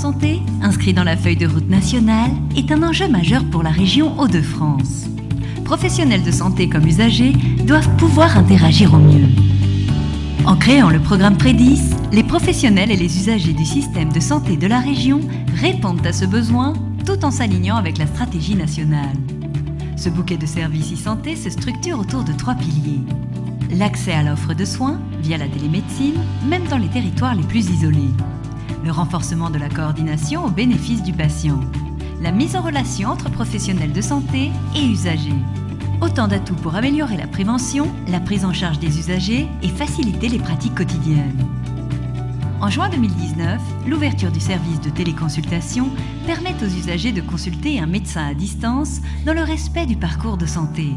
santé, inscrit dans la feuille de route nationale, est un enjeu majeur pour la région Hauts-de-France. Professionnels de santé comme usagers doivent pouvoir interagir au mieux. En créant le programme Prédis, les professionnels et les usagers du système de santé de la région répondent à ce besoin tout en s'alignant avec la stratégie nationale. Ce bouquet de services e-santé se structure autour de 3 piliers. L'accès à l'offre de soins via la télémédecine, même dans les territoires les plus isolés. Le renforcement de la coordination au bénéfice du patient. La mise en relation entre professionnels de santé et usagers. Autant d'atouts pour améliorer la prévention, la prise en charge des usagers et faciliter les pratiques quotidiennes. En juin 2019, l'ouverture du service de téléconsultation permet aux usagers de consulter un médecin à distance dans le respect du parcours de santé.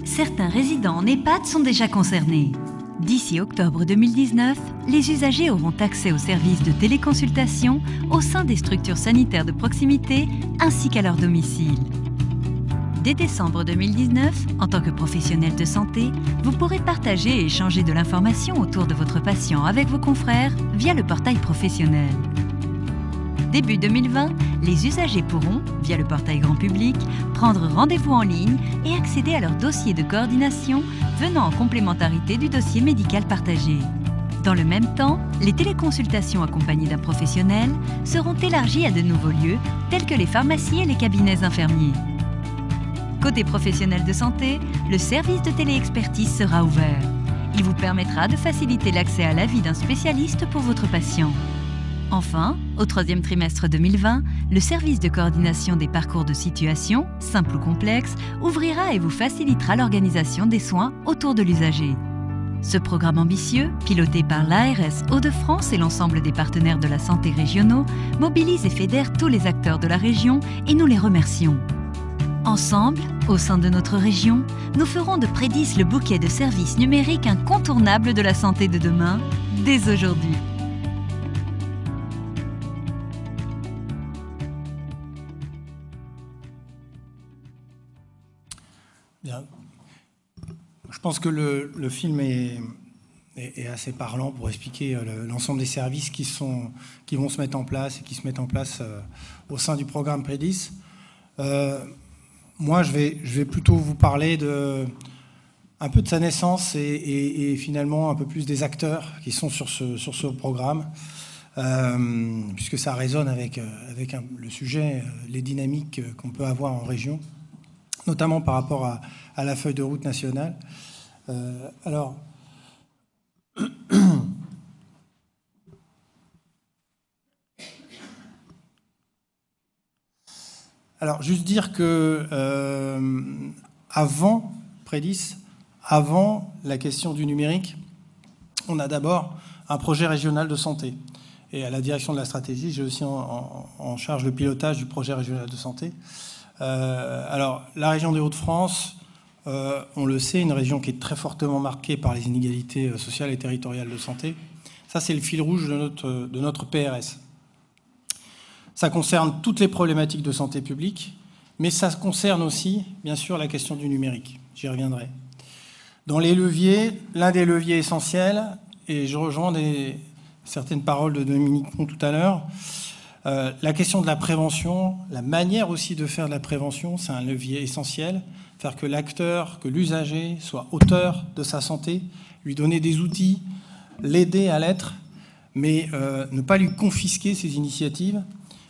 Certains résidents en EHPAD sont déjà concernés. D'ici octobre 2019, les usagers auront accès au service de téléconsultation au sein des structures sanitaires de proximité ainsi qu'à leur domicile. Dès décembre 2019, en tant que professionnel de santé, vous pourrez partager et échanger de l'information autour de votre patient avec vos confrères via le portail professionnel. Début 2020, les usagers pourront, via le portail grand public, prendre rendez-vous en ligne et accéder à leur dossier de coordination venant en complémentarité du dossier médical partagé. Dans le même temps, les téléconsultations accompagnées d'un professionnel seront élargies à de nouveaux lieux tels que les pharmacies et les cabinets infirmiers. Côté professionnel de santé, le service de téléexpertise sera ouvert. Il vous permettra de faciliter l'accès à l'avis d'un spécialiste pour votre patient. Enfin, au 3e trimestre 2020, le service de coordination des parcours de situation, simple ou complexe, ouvrira et vous facilitera l'organisation des soins autour de l'usager. Ce programme ambitieux, piloté par l'ARS Hauts-de-France et l'ensemble des partenaires de la santé régionaux, mobilise et fédère tous les acteurs de la région et nous les remercions. Ensemble, au sein de notre région, nous ferons de Prédis le bouquet de services numériques incontournables de la santé de demain, dès aujourd'hui. Bien. Je pense que le film est assez parlant pour expliquer l'ensemble des services qui vont se mettre en place et qui se mettent en place au sein du programme Prédis. Moi, je vais plutôt vous parler un peu de sa naissance et finalement un peu plus des acteurs qui sont sur ce programme, puisque ça résonne avec le sujet, les dynamiques qu'on peut avoir en région, notamment par rapport à la feuille de route nationale. Alors, juste dire que avant Prédis, avant la question du numérique, on a d'abord un projet régional de santé. Et à la direction de la stratégie, j'ai aussi en charge le pilotage du projet régional de santé. Alors, la région des Hauts-de-France, on le sait, une région qui est très fortement marquée par les inégalités sociales et territoriales de santé. Ça, c'est le fil rouge de notre PRS. Ça concerne toutes les problématiques de santé publique, mais ça concerne aussi, bien sûr, la question du numérique. J'y reviendrai. Dans les leviers, l'un des leviers essentiels, et je rejoins certaines paroles de Dominique Pont tout à l'heure, la question de la prévention, la manière aussi de faire de la prévention, c'est un levier essentiel. Faire que l'acteur, que l'usager soit auteur de sa santé, lui donner des outils, l'aider à l'être, mais ne pas lui confisquer ses initiatives.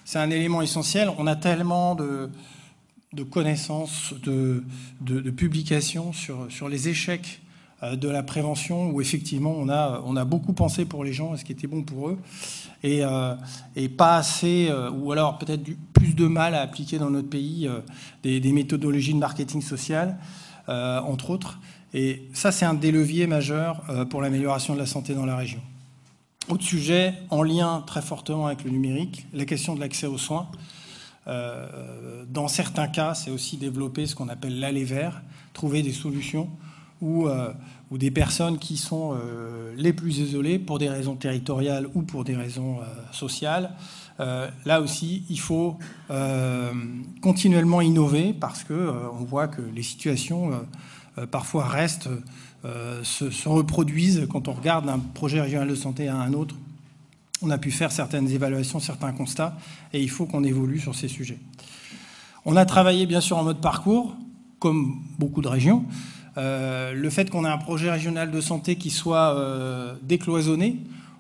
C'est un élément essentiel. On a tellement de connaissances, de publications sur les échecs de la prévention, où effectivement on a beaucoup pensé pour les gens, ce qui était bon pour eux, et pas assez, ou alors peut-être plus de mal à appliquer dans notre pays des méthodologies de marketing social, entre autres. Et ça, c'est un des leviers majeurs pour l'amélioration de la santé dans la région. Autre sujet, en lien très fortement avec le numérique, la question de l'accès aux soins. Dans certains cas, c'est aussi développer ce qu'on appelle l'aller vers, trouver des solutions où des personnes qui sont les plus isolées pour des raisons territoriales ou pour des raisons sociales. Là aussi, il faut continuellement innover parce qu'on voit que les situations parfois restent, se reproduisent quand on regarde un projet régional de santé à un autre. on a pu faire certaines évaluations, certains constats, et il faut qu'on évolue sur ces sujets. On a travaillé bien sûr en mode parcours, comme beaucoup de régions. Le fait qu'on ait un projet régional de santé qui soit décloisonné,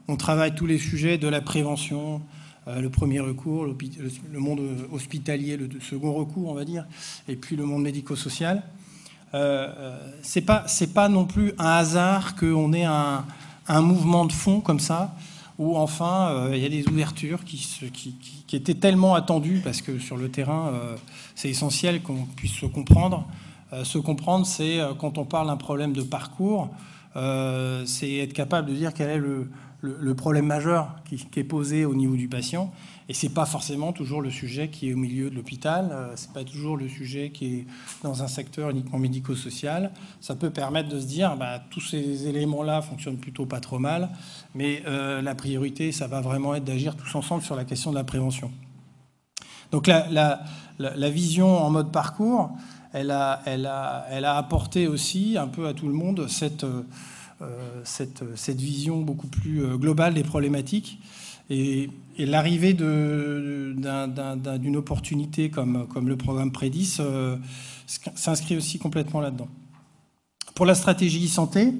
on travaille tous les sujets de la prévention, le premier recours, le monde hospitalier, le second recours, on va dire, et puis le monde médico-social. C'est pas non plus un hasard qu'on ait un mouvement de fond comme ça, où enfin il y a des ouvertures qui étaient tellement attendues, parce que sur le terrain, c'est essentiel qu'on puisse se comprendre. Se comprendre, c'est quand on parle d'un problème de parcours, c'est être capable de dire quel est le problème majeur qui est posé au niveau du patient. Et c'est pas forcément toujours le sujet qui est au milieu de l'hôpital, c'est pas toujours le sujet qui est dans un secteur uniquement médico-social. Ça peut permettre de se dire, tous ces éléments-là fonctionnent plutôt pas trop mal, mais la priorité, ça va vraiment être d'agir tous ensemble sur la question de la prévention. Donc la vision en mode parcours, elle a apporté aussi un peu à tout le monde cette vision beaucoup plus globale des problématiques. Et l'arrivée d'une opportunité comme le programme Prédis s'inscrit aussi complètement là-dedans. Pour la stratégie santé,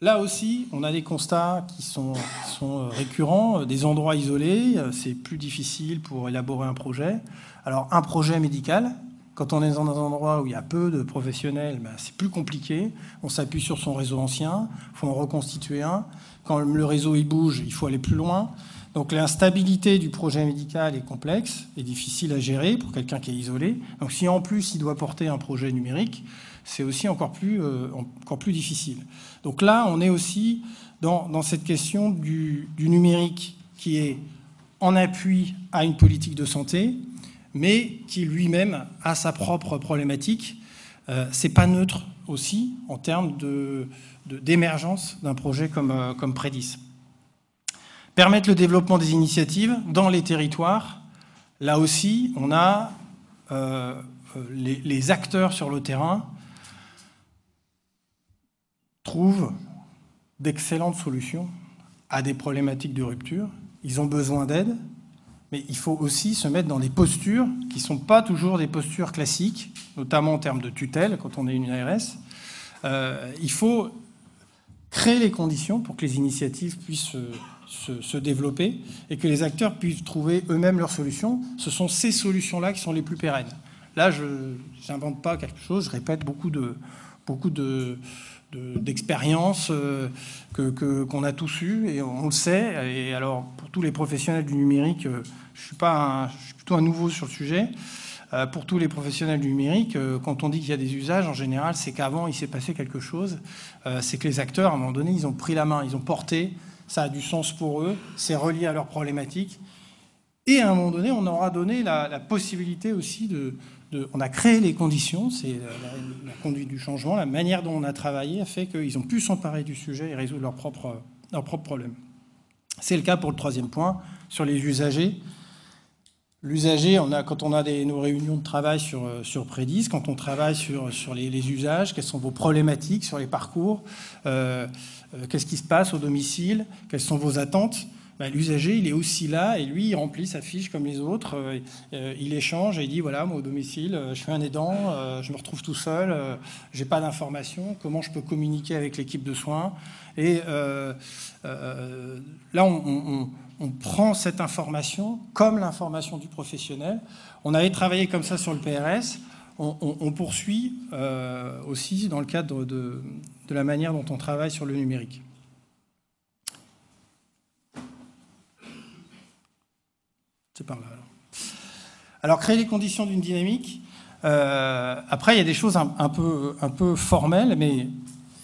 là aussi, on a des constats qui sont récurrents, des endroits isolés, c'est plus difficile pour élaborer un projet. Alors, un projet médical, quand on est dans un endroit où il y a peu de professionnels, c'est plus compliqué. On s'appuie sur son réseau ancien, il faut en reconstituer un. Quand le réseau il bouge, il faut aller plus loin. Donc l'instabilité du projet médical est complexe et difficile à gérer pour quelqu'un qui est isolé. Donc si en plus il doit porter un projet numérique, c'est aussi encore plus difficile. Donc là, on est aussi dans cette question du numérique qui est en appui à une politique de santé, mais qui lui-même a sa propre problématique. C'est pas neutre aussi en termes d'émergence d'un projet comme Prédis. Permettre le développement des initiatives dans les territoires. Là aussi, on a les acteurs sur le terrain trouvent d'excellentes solutions à des problématiques de rupture. Ils ont besoin d'aide, mais il faut aussi se mettre dans des postures qui ne sont pas toujours des postures classiques, notamment en termes de tutelle, quand on est une ARS. Il faut créer les conditions pour que les initiatives puissent se développer et que les acteurs puissent trouver eux-mêmes leurs solutions. Ce sont ces solutions-là qui sont les plus pérennes. Là, je n'invente pas quelque chose, je répète beaucoup d'expériences qu'on a tous eues et on le sait. Et alors, pour tous les professionnels du numérique, je suis plutôt un nouveau sur le sujet. Pour tous les professionnels du numérique, quand on dit qu'il y a des usages, en général, c'est qu'avant, il s'est passé quelque chose. C'est que les acteurs, à un moment donné, ils ont pris la main, ils ont porté, ça a du sens pour eux, c'est relié à leurs problématiques. Et à un moment donné, on aura donné la possibilité aussi on a créé les conditions, c'est la conduite du changement, la manière dont on a travaillé a fait qu'ils ont pu s'emparer du sujet et résoudre leurs propres problèmes. C'est le cas pour le troisième point, sur les usagers. L'usager, quand on a nos réunions de travail sur Prédis, quand on travaille sur les usages, quelles sont vos problématiques sur les parcours, qu'est-ce qui se passe au domicile, quelles sont vos attentes, l'usager, il est aussi là et lui, il remplit sa fiche comme les autres, il échange et il dit, voilà, moi au domicile, je suis un aidant, je me retrouve tout seul, j'ai pas d'informations, comment je peux communiquer avec l'équipe de soins. Et là, on prend cette information comme l'information du professionnel. On avait travaillé comme ça sur le PRS. On poursuit aussi dans le cadre de la manière dont on travaille sur le numérique. C'est par là. Alors, créer les conditions d'une dynamique. Après, il y a des choses un peu formelles, mais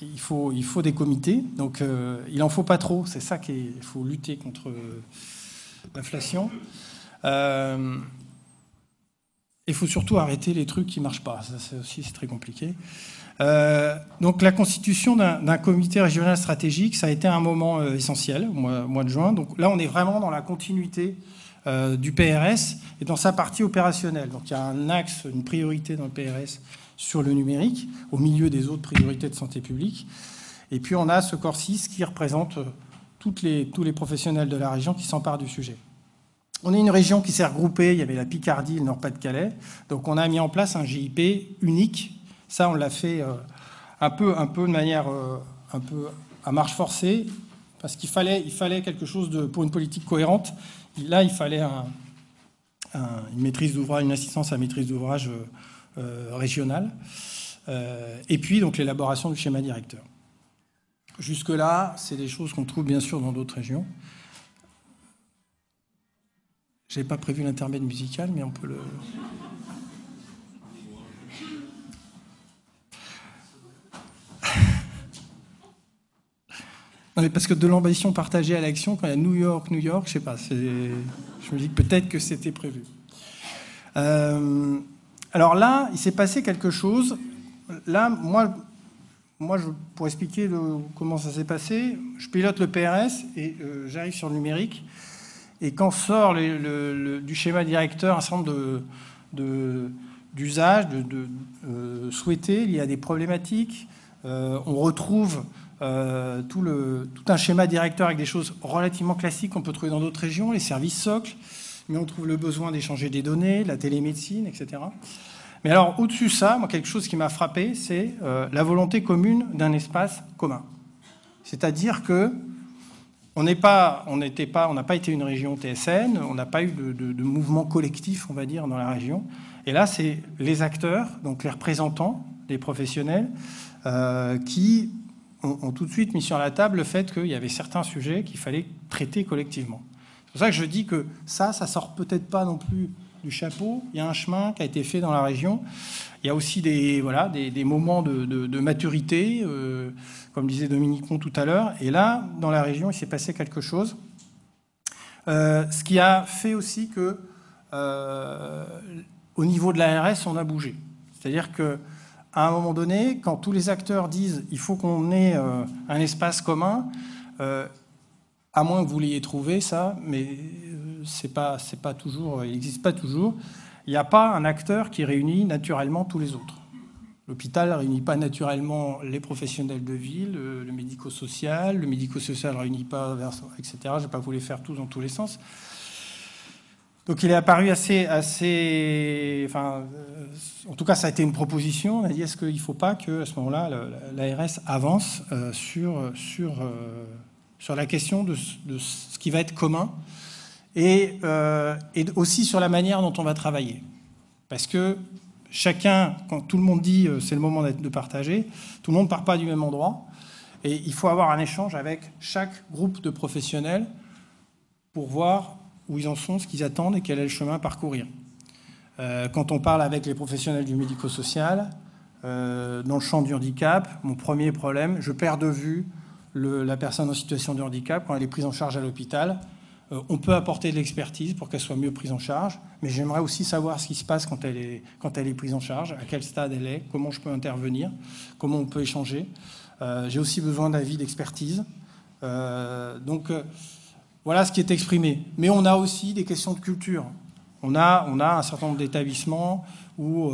il faut des comités, donc il n'en faut pas trop, c'est ça qu'il faut lutter contre l'inflation. Il faut surtout arrêter les trucs qui ne marchent pas, ça c'est très compliqué. Donc la constitution d'un comité régional stratégique, ça a été un moment essentiel, au mois de juin. Donc là, on est vraiment dans la continuité du PRS et dans sa partie opérationnelle. Donc il y a un axe, une priorité dans le PRS sur le numérique, au milieu des autres priorités de santé publique. Et puis on a ce corps 6 qui représente tous les professionnels de la région qui s'emparent du sujet. On est une région qui s'est regroupée, il y avait la Picardie, le Nord-Pas-de-Calais, donc on a mis en place un GIP unique. Ça, on l'a fait un peu de manière un peu à marche forcée, parce qu'il fallait quelque chose pour une politique cohérente. Là, il fallait une maîtrise d'ouvrage, une assistance à maîtrise d'ouvrage régionale, et puis donc l'élaboration du schéma directeur. Jusque-là, c'est des choses qu'on trouve bien sûr dans d'autres régions. Je n'avais pas prévu l'intermède musical, mais on peut le... Non, mais parce que de l'ambition partagée à l'action, quand il y a New York, je sais pas, je me dis que peut-être que c'était prévu. Alors là, il s'est passé quelque chose. Là, moi pour expliquer comment ça s'est passé, je pilote le PRS et j'arrive sur le numérique. Et quand sort du schéma directeur un certain nombre d'usages souhaités liés à des problématiques, on retrouve tout un schéma directeur avec des choses relativement classiques qu'on peut trouver dans d'autres régions, les services socles, mais on trouve le besoin d'échanger des données, la télémédecine, etc. Mais alors, au-dessus de ça, moi, quelque chose qui m'a frappé, c'est la volonté commune d'un espace commun. C'est-à-dire que on n'a pas été une région TSN, on n'a pas eu de mouvement collectif, on va dire, dans la région. Et là, c'est les acteurs, donc les représentants des professionnels, qui ont tout de suite mis sur la table le fait qu'il y avait certains sujets qu'il fallait traiter collectivement. C'est pour ça que je dis que ça sort peut-être pas non plus du chapeau. Il y a un chemin qui a été fait dans la région. Il y a aussi des moments de maturité, comme disait Dominique Pont tout à l'heure. Et là, dans la région, il s'est passé quelque chose. Ce qui a fait aussi que, au niveau de l'ARS, on a bougé. C'est-à-dire qu'à un moment donné, quand tous les acteurs disent il faut qu'on ait un espace commun, à moins que vous l'ayez trouvé, ça, mais c'est pas toujours, il n'existe pas toujours, il n'y a pas un acteur qui réunit naturellement tous les autres. L'hôpital ne réunit pas naturellement les professionnels de ville, le médico-social ne réunit pas, etc. Je ne vais pas vous les faire tous dans tous les sens. Donc il est apparu enfin, en tout cas ça a été une proposition, on a dit est-ce qu'il ne faut pas qu'à ce moment-là l'ARS avance sur la question de ce qui va être commun et aussi sur la manière dont on va travailler. Parce que chacun, quand tout le monde dit c'est le moment de partager, tout le monde ne part pas du même endroit. Et il faut avoir un échange avec chaque groupe de professionnels pour voir où ils en sont, ce qu'ils attendent et quel est le chemin à parcourir. Quand on parle avec les professionnels du médico-social, dans le champ du handicap, mon premier problème, je perds de vue la personne en situation de handicap quand elle est prise en charge à l'hôpital. On peut apporter de l'expertise pour qu'elle soit mieux prise en charge, mais j'aimerais aussi savoir ce qui se passe quand elle est prise en charge, à quel stade elle est, comment je peux intervenir, comment on peut échanger. J'ai aussi besoin d'avis d'expertise. Donc voilà ce qui est exprimé. Mais on a aussi des questions de culture. On a un certain nombre d'établissements où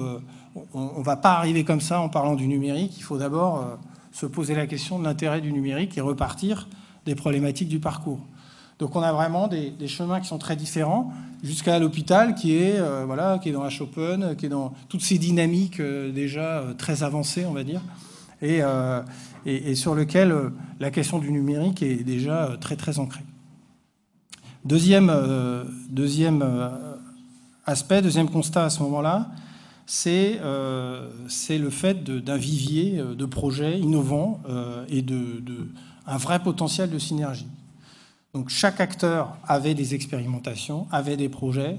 on ne va pas arriver comme ça en parlant du numérique. Il faut d'abord se poser la question de l'intérêt du numérique et repartir des problématiques du parcours. Donc on a vraiment des chemins qui sont très différents, jusqu'à l'hôpital qui est dans la Chopin, qui est dans toutes ces dynamiques déjà très avancées, on va dire, et sur lequel la question du numérique est déjà très très ancrée. Deuxième aspect, deuxième constat à ce moment-là, c'est le fait d'un vivier de projets innovants et un vrai potentiel de synergie. Donc chaque acteur avait des expérimentations, avait des projets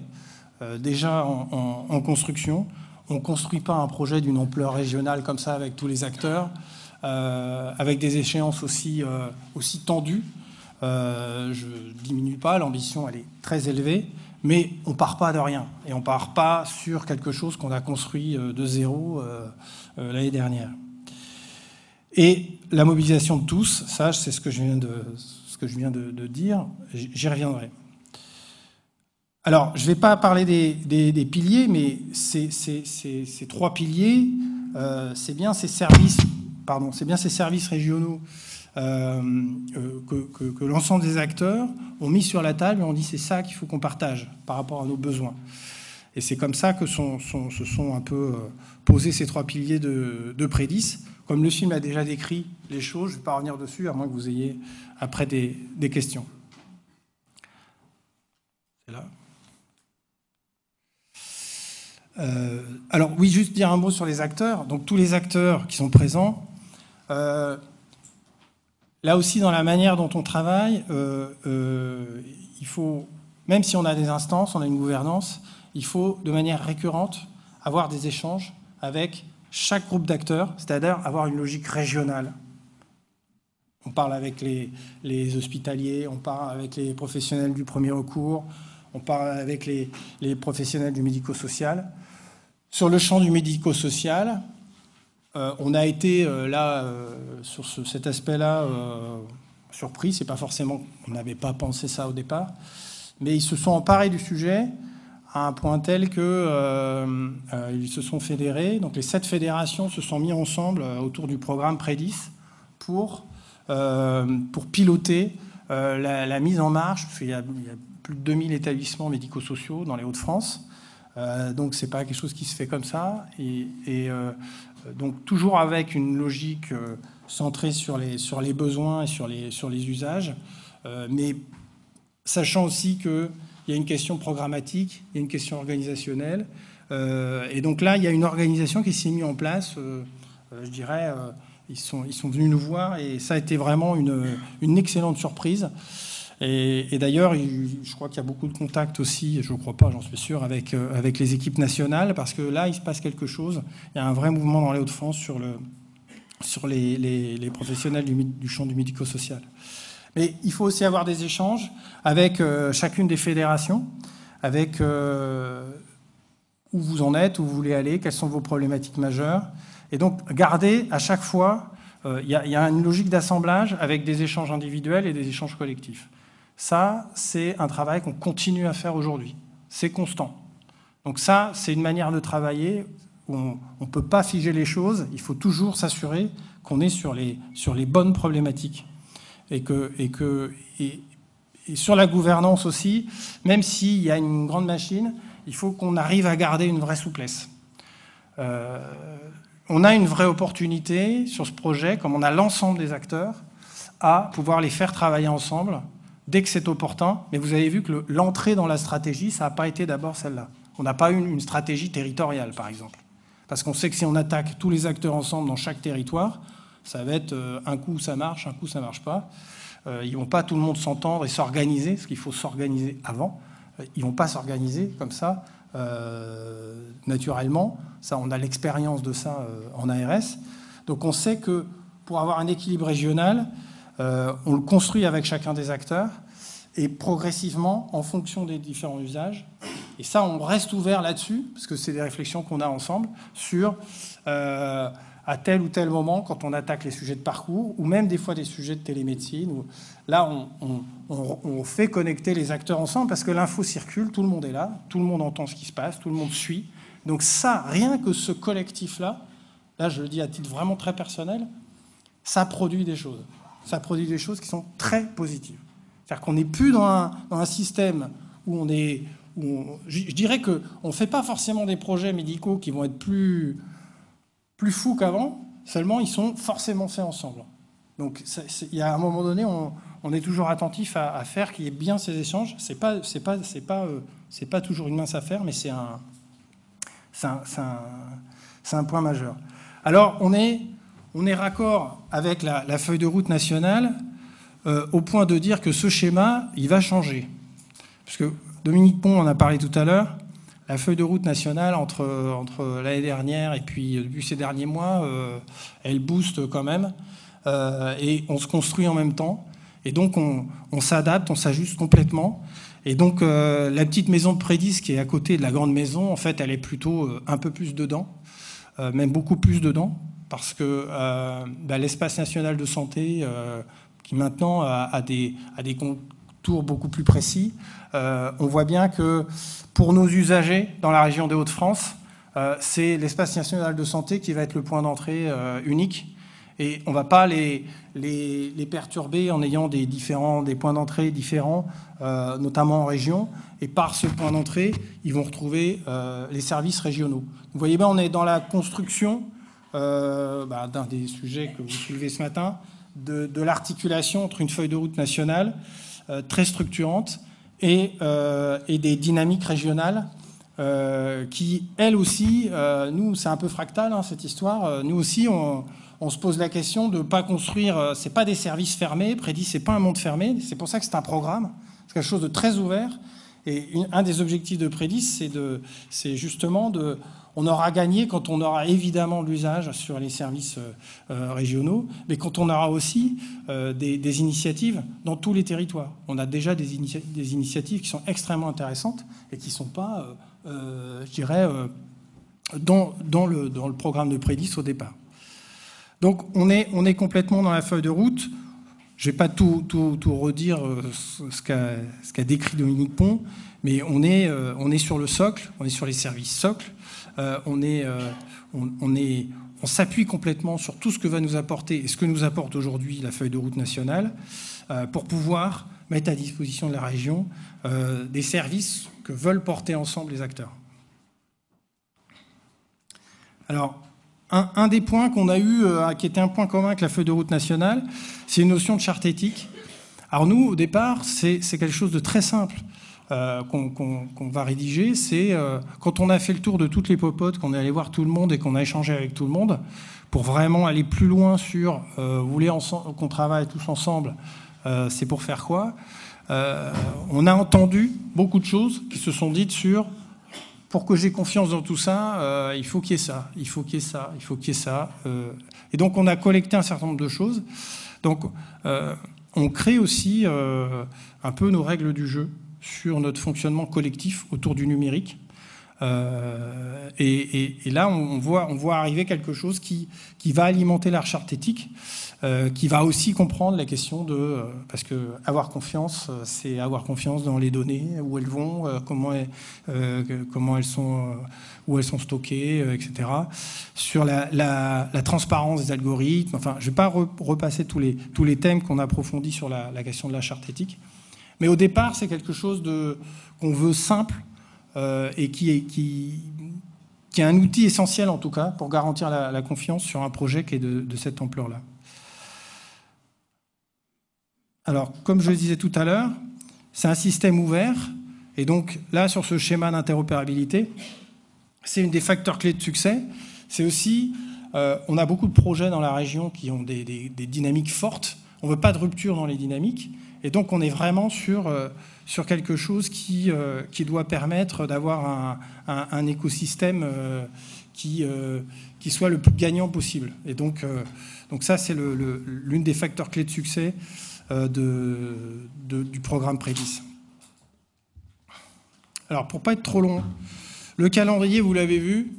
déjà en construction. On ne construit pas un projet d'une ampleur régionale comme ça avec tous les acteurs, avec des échéances aussi tendues. Je ne diminue pas, l'ambition elle est très élevée, mais on ne part pas de rien. Et on ne part pas sur quelque chose qu'on a construit de zéro l'année dernière. Et la mobilisation de tous, ça c'est ce que je viens de dire, j'y reviendrai. Alors, je ne vais pas parler des piliers, mais ces trois piliers, c'est bien ces services c'est bien ces services régionaux que l'ensemble des acteurs ont mis sur la table et ont dit c'est ça qu'il faut qu'on partage par rapport à nos besoins. Et c'est comme ça que se sont un peu posés ces 3 piliers de Prédis. Comme le film a déjà décrit les choses, je ne vais pas revenir dessus, à moins que vous ayez après des questions. C'est là. Alors oui, juste dire un mot sur les acteurs. Donc tous les acteurs qui sont présents, là aussi dans la manière dont on travaille, il faut, même si on a des instances, on a une gouvernance, il faut de manière récurrente avoir des échanges avec chaque groupe d'acteurs, c'est-à-dire avoir une logique régionale. On parle avec les hospitaliers, on parle avec les professionnels du premier recours, on parle avec les professionnels du médico-social. Sur le champ du médico-social, on a été sur cet aspect-là surpris. C'est pas forcément qu'on n'avait pas pensé ça au départ, mais ils se sont emparés du sujet à un point tel que ils se sont fédérés. Donc les 7 fédérations se sont mis ensemble autour du programme Prédis pour piloter la mise en marche, parce qu'il y a plus de 2000 établissements médico-sociaux dans les Hauts-de-France. Donc c'est pas quelque chose qui se fait comme ça. Donc toujours avec une logique centrée sur les besoins et sur les usages, mais sachant aussi qu'il y a une question programmatique, il y a une question organisationnelle. Et donc là, il y a une organisation qui s'est mise en place, je dirais, ils sont venus nous voir et ça a été vraiment une excellente surprise. Et d'ailleurs, je crois qu'il y a beaucoup de contacts aussi, je ne crois pas, j'en suis sûr, avec les équipes nationales, parce que là, il se passe quelque chose. Il y a un vrai mouvement dans les Hauts-de-France sur les professionnels du champ du médico-social. Mais il faut aussi avoir des échanges avec chacune des fédérations, avec où vous en êtes, où vous voulez aller, quelles sont vos problématiques majeures. Et donc, garder à chaque fois, il y a une logique d'assemblage avec des échanges individuels et des échanges collectifs. Ça, c'est un travail qu'on continue à faire aujourd'hui. C'est constant. Donc ça, c'est une manière de travailler où on ne peut pas figer les choses. Il faut toujours s'assurer qu'on est sur les bonnes problématiques. Et sur la gouvernance aussi, même s'il y a une grande machine, il faut qu'on arrive à garder une vraie souplesse. On a une vraie opportunité sur ce projet, comme on a l'ensemble des acteurs, à pouvoir les faire travailler ensemble dès que c'est opportun. Mais vous avez vu que l'entrée dans la stratégie, ça n'a pas été d'abord celle-là. On n'a pas eu une stratégie territoriale, par exemple. Parce qu'on sait que si on attaque tous les acteurs ensemble dans chaque territoire, ça va être un coup ça marche, un coup ça ne marche pas. Ils ne vont pas tout le monde s'entendre et s'organiser, parce qu'il faut s'organiser avant. Ils ne vont pas s'organiser comme ça, naturellement. Ça, on a l'expérience de ça en ARS. Donc on sait que pour avoir un équilibre régional, on le construit avec chacun des acteurs et progressivement en fonction des différents usages. Et ça, on reste ouvert là-dessus, parce que c'est des réflexions qu'on a ensemble sur à tel ou tel moment, quand on attaque les sujets de parcours, ou même des fois des sujets de télémédecine. Où, là, on fait connecter les acteurs ensemble, parce que l'info circule, tout le monde est là, tout le monde entend ce qui se passe, tout le monde suit. Donc ça, rien que ce collectif-là, là je le dis à titre vraiment très personnel, ça produit des choses. Ça produit des choses qui sont très positives. C'est-à-dire qu'on n'est plus dans un système où on est... je dirais qu'on ne fait pas forcément des projets médicaux qui vont être plus fous qu'avant, seulement ils sont forcément faits ensemble. Donc il y a un moment donné, on est toujours attentif à faire qu'il y ait bien ces échanges. C'est pas toujours une mince affaire, mais c'est un point majeur. Alors on est raccord avec la feuille de route nationale au point de dire que ce schéma, il va changer. Parce que Dominique Pont en a parlé tout à l'heure, la feuille de route nationale entre l'année dernière et puis depuis ces derniers mois, elle booste quand même. Et on se construit en même temps. Et donc on s'adapte, on s'ajuste complètement. Et donc la petite maison de Prédis qui est à côté de la grande maison, en fait, elle est plutôt un peu plus dedans, même beaucoup plus dedans, parce que l'espace national de santé, qui maintenant a des contours beaucoup plus précis, on voit bien que pour nos usagers dans la région des Hauts-de-France, c'est l'espace national de santé qui va être le point d'entrée unique. Et on ne va pas les perturber en ayant des points d'entrée différents, notamment en région. Et par ce point d'entrée, ils vont retrouver les services régionaux. Vous voyez bien, on est dans la construction d'un des sujets que vous soulevez ce matin, de l'articulation entre une feuille de route nationale très structurante et des dynamiques régionales qui, elles aussi, nous, c'est un peu fractal, hein, cette histoire. Nous aussi, on se pose la question de ne pas construire, c'est pas des services fermés, Prédis, c'est pas un monde fermé, c'est pour ça que c'est un programme, c'est quelque chose de très ouvert. Et un des objectifs de Prédis, c'est justement on aura gagné quand on aura évidemment l'usage sur les services régionaux, mais quand on aura aussi des initiatives dans tous les territoires. On a déjà des initiatives qui sont extrêmement intéressantes et qui ne sont pas, je dirais, dans le programme de Prédis au départ. Donc on est complètement dans la feuille de route. Je ne vais pas tout redire ce qu'a décrit Dominique Pont, mais on est sur le socle, on est sur les services socles. On s'appuie complètement sur tout ce que va nous apporter et ce que nous apporte aujourd'hui la feuille de route nationale pour pouvoir mettre à disposition de la région des services que veulent porter ensemble les acteurs. Alors, un des points qu'on a eu, qui était un point commun avec la feuille de route nationale, c'est une notion de charte éthique. Alors nous, au départ, c'est quelque chose de très simple. Qu'on va rédiger, c'est quand on a fait le tour de toutes les popotes, qu'on est allé voir tout le monde et qu'on a échangé avec tout le monde, pour vraiment aller plus loin sur vous voulez qu'on travaille tous ensemble, c'est pour faire quoi, on a entendu beaucoup de choses qui se sont dites sur pour que j'ai confiance dans tout ça, il faut qu'il y ait ça, il faut qu'il y ait ça, il faut qu'il y ait ça. Et donc on a collecté un certain nombre de choses. Donc on crée aussi un peu nos règles du jeu sur notre fonctionnement collectif autour du numérique. Et là, on voit arriver quelque chose qui va alimenter la charte éthique, qui va aussi comprendre la question de... parce que avoir confiance, c'est avoir confiance dans les données, où elles vont, comment elles sont, où elles sont stockées, etc. Sur la transparence des algorithmes. Enfin, je ne vais pas repasser tous les thèmes qu'on approfondit sur la question de la charte éthique. Mais au départ, c'est quelque chose qu'on veut simple et qui est un outil essentiel, en tout cas, pour garantir la confiance sur un projet qui est de cette ampleur-là. Alors, comme je le disais tout à l'heure, c'est un système ouvert. Et donc, là, sur ce schéma d'interopérabilité, c'est une des facteurs clés de succès. C'est aussi, on a beaucoup de projets dans la région qui ont des dynamiques fortes. On ne veut pas de rupture dans les dynamiques. Et donc, on est vraiment sur quelque chose qui doit permettre d'avoir un écosystème qui soit le plus gagnant possible. Et donc ça, c'est l'une des facteurs clés de succès du programme Prédis. Alors, pour ne pas être trop long, le calendrier, vous l'avez vu.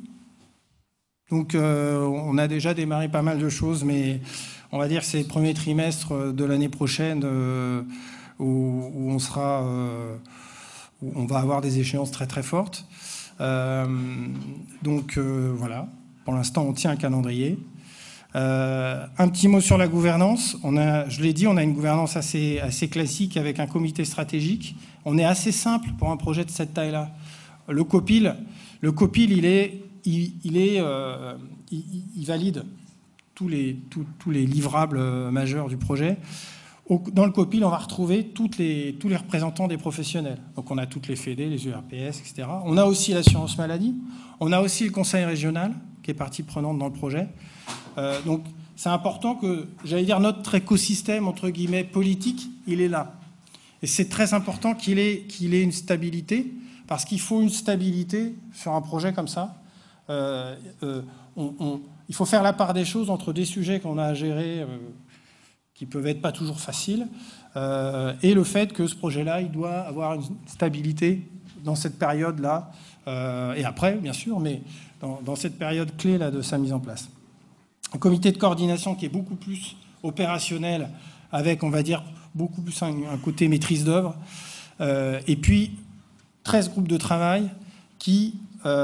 Donc, on a déjà démarré pas mal de choses, mais... on va dire que c'est le premier trimestre de l'année prochaine où on va avoir des échéances très très fortes. Donc voilà, pour l'instant on tient un calendrier. Un petit mot sur la gouvernance. Je l'ai dit, on a une gouvernance assez classique avec un comité stratégique. On est assez simple pour un projet de cette taille-là. Le COPIL, il valide tous les livrables majeurs du projet. Dans le COPIL, on va retrouver tous les représentants des professionnels. Donc on a toutes les FEDE, les URPS, etc. On a aussi l'assurance maladie. On a aussi le conseil régional, qui est partie prenante dans le projet. Donc c'est important que, j'allais dire, notre écosystème, entre guillemets, politique, il est là. Et c'est très important qu'il ait une stabilité, parce qu'il faut une stabilité sur un projet comme ça. Il faut faire la part des choses entre des sujets qu'on a à gérer qui peuvent être pas toujours faciles et le fait que ce projet-là, il doit avoir une stabilité dans cette période-là et après, bien sûr, mais dans cette période clé là, de sa mise en place. Un comité de coordination qui est beaucoup plus opérationnel avec, on va dire, beaucoup plus un côté maîtrise d'œuvre et puis 13 groupes de travail qui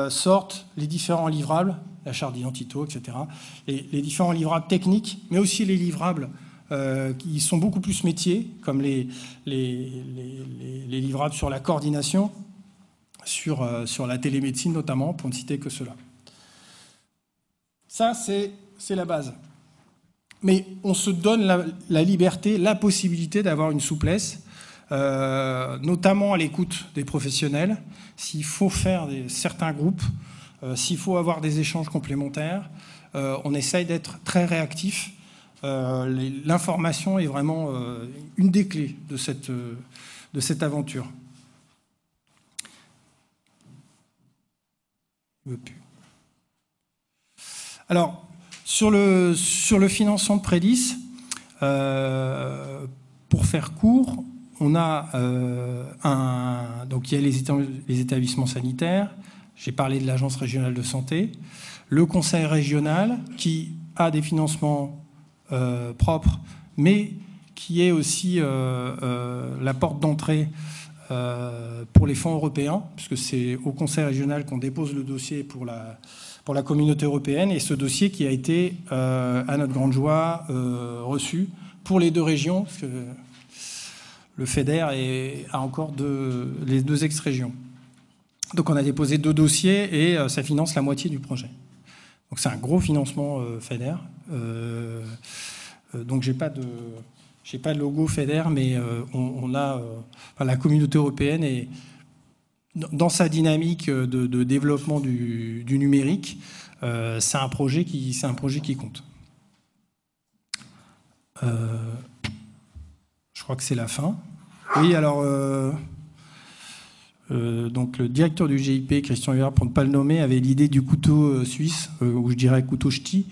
sortent les différents livrables la charte d'identito, etc. Les différents livrables techniques, mais aussi les livrables qui sont beaucoup plus métiers, comme les livrables sur la coordination, sur la télémédecine notamment, pour ne citer que cela. Ça, c'est la base. Mais on se donne la liberté, la possibilité d'avoir une souplesse, notamment à l'écoute des professionnels. S'il faut faire certains groupes, s'il faut avoir des échanges complémentaires, on essaye d'être très réactif. L'information est vraiment une des clés de cette aventure. Alors, sur le financement de Prédis, pour faire court, on a donc il y a les établissements sanitaires, j'ai parlé de l'Agence régionale de santé, le Conseil régional qui a des financements propres, mais qui est aussi la porte d'entrée pour les fonds européens, puisque c'est au Conseil régional qu'on dépose le dossier pour la communauté européenne, et ce dossier qui a été, à notre grande joie, reçu pour les deux régions, parce que le FEDER a encore les deux ex-régions. Donc on a déposé 2 dossiers et ça finance la moitié du projet. Donc c'est un gros financement FEDER. Donc j'ai pas de logo FEDER, mais on a la communauté européenne et dans sa dynamique de développement du numérique, c'est un projet qui compte. Je crois que c'est la fin. Oui, alors donc le directeur du GIP, Christian Huard, pour ne pas le nommer, avait l'idée du couteau suisse, ou je dirais couteau ch'ti.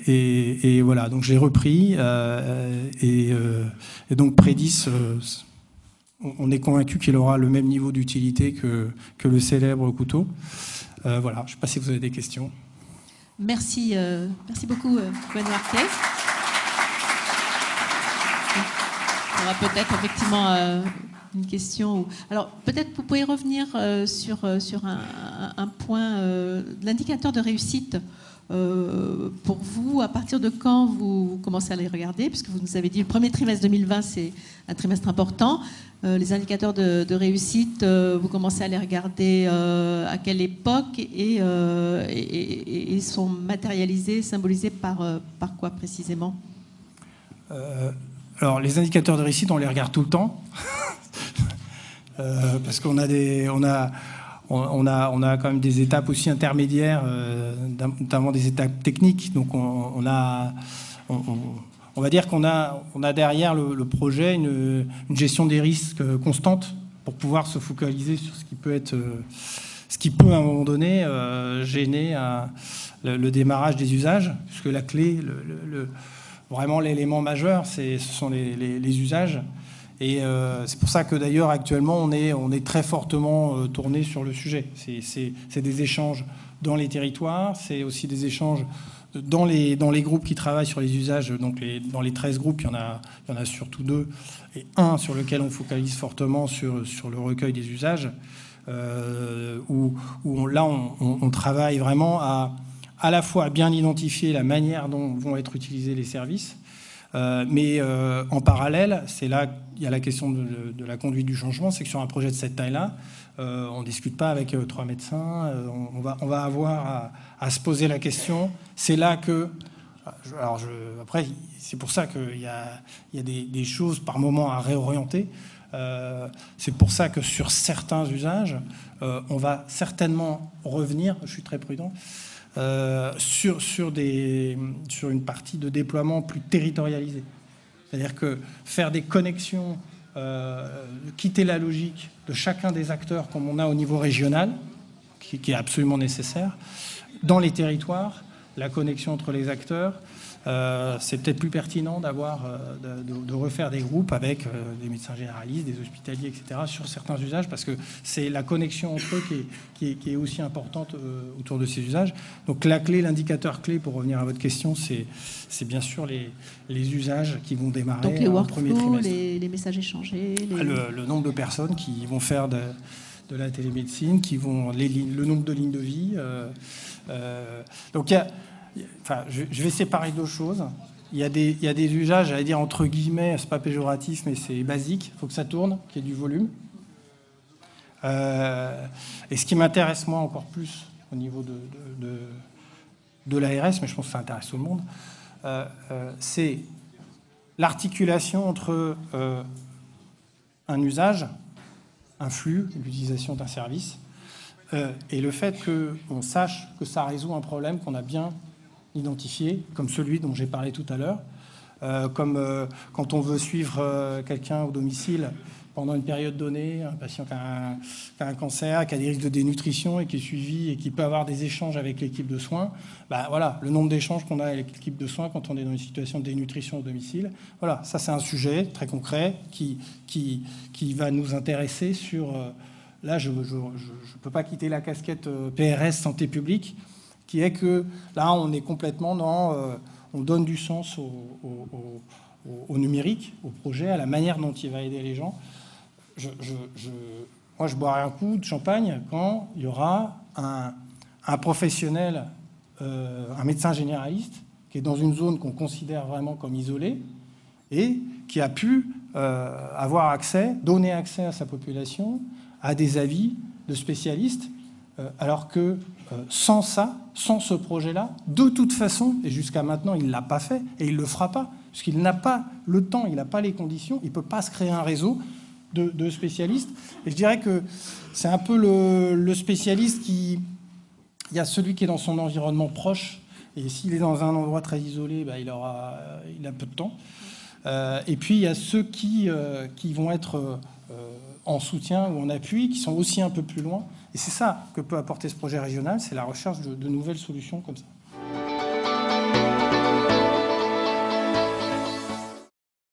Et voilà, donc j'ai repris. Et donc Prédis, on est convaincu qu'il aura le même niveau d'utilité que le célèbre couteau. Voilà, je ne sais pas si vous avez des questions. Merci, merci beaucoup, Gwen Marquez. On aura peut-être effectivement une question. Alors, peut-être vous pouvez revenir sur un point, l'indicateur de réussite. Pour vous, à partir de quand vous commencez à les regarder? Puisque vous nous avez dit le premier trimestre 2020, c'est un trimestre important. Les indicateurs de réussite, vous commencez à les regarder à quelle époque et sont matérialisés, symbolisés par quoi précisément? Alors, les indicateurs de réussite, on les regarde tout le temps. Parce qu'on a on a quand même des étapes aussi intermédiaires, notamment des étapes techniques. Donc on va dire qu'on a derrière le projet une gestion des risques constante pour pouvoir se focaliser sur ce qui peut à un moment donné gêner le démarrage des usages, puisque la clé, vraiment l'élément majeur, ce sont les usages. Et c'est pour ça que d'ailleurs actuellement on est très fortement tourné sur le sujet. C'est des échanges dans les territoires, c'est aussi des échanges dans les groupes qui travaillent sur les usages. Donc dans les 13 groupes, il y en a surtout 2, et un sur lequel on focalise fortement sur le recueil des usages, où on travaille vraiment à la fois à bien identifier la manière dont vont être utilisés les services, mais en parallèle, c'est là qu'il y a la question de la conduite du changement. C'est que sur un projet de cette taille-là, on ne discute pas avec 3 médecins, on va avoir à se poser la question. C'est là que... après, c'est pour ça qu'il y a des choses par moment à réorienter. C'est pour ça que sur certains usages, on va certainement revenir, je suis très prudent, sur une partie de déploiement plus territorialisée. C'est-à-dire que faire des connexions, quitter la logique de chacun des acteurs comme on a au niveau régional, qui est absolument nécessaire, dans les territoires, la connexion entre les acteurs, c'est peut-être plus pertinent de refaire des groupes avec des médecins généralistes, des hospitaliers, etc., sur certains usages, parce que c'est la connexion entre eux qui est aussi importante autour de ces usages. Donc la clé, l'indicateur clé, pour revenir à votre question, c'est bien sûr les usages qui vont démarrer. Donc les en premier workflows, trimestre. les messages échangés, Le nombre de personnes qui vont faire de la télémédecine, qui vont le nombre de lignes de vie. Donc, je vais séparer deux choses. Il y a des usages, j'allais dire entre guillemets, c'est pas péjoratif, mais c'est basique. Il faut que ça tourne, qu'il y ait du volume. Et ce qui m'intéresse moi encore plus au niveau de l'ARS, mais je pense que ça intéresse tout le monde, c'est l'articulation entre un usage, un flux, l'utilisation d'un service, et le fait qu'on sache que ça résout un problème qu'on a bien identifié, comme celui dont j'ai parlé tout à l'heure, comme quand on veut suivre quelqu'un au domicile pendant une période donnée, un patient qui a un cancer, qui a des risques de dénutrition et qui est suivi et qui peut avoir des échanges avec l'équipe de soins. Voilà, le nombre d'échanges qu'on a avec l'équipe de soins quand on est dans une situation de dénutrition au domicile. Voilà, ça c'est un sujet très concret qui va nous intéresser sur... là, je ne peux pas quitter la casquette PRS, santé publique, qui est que là, on est complètement dans... on donne du sens au numérique, au projet, à la manière dont il va aider les gens. Moi, je boirai un coup de champagne quand il y aura un professionnel, un médecin généraliste, qui est dans une zone qu'on considère vraiment comme isolée et qui a pu avoir accès, donner accès à sa population, à des avis de spécialistes, alors que sans ça, sans ce projet-là, de toute façon, et jusqu'à maintenant, il ne l'a pas fait et il ne le fera pas, parce qu'il n'a pas le temps, il n'a pas les conditions, il ne peut pas se créer un réseau de spécialistes. Et je dirais que c'est un peu le spécialiste qui... Il y a celui qui est dans son environnement proche, et s'il est dans un endroit très isolé, il a peu de temps. Et puis, il y a ceux qui vont être en soutien ou en appui, qui sont aussi un peu plus loin. Et c'est ça que peut apporter ce projet régional, c'est la recherche de nouvelles solutions comme ça.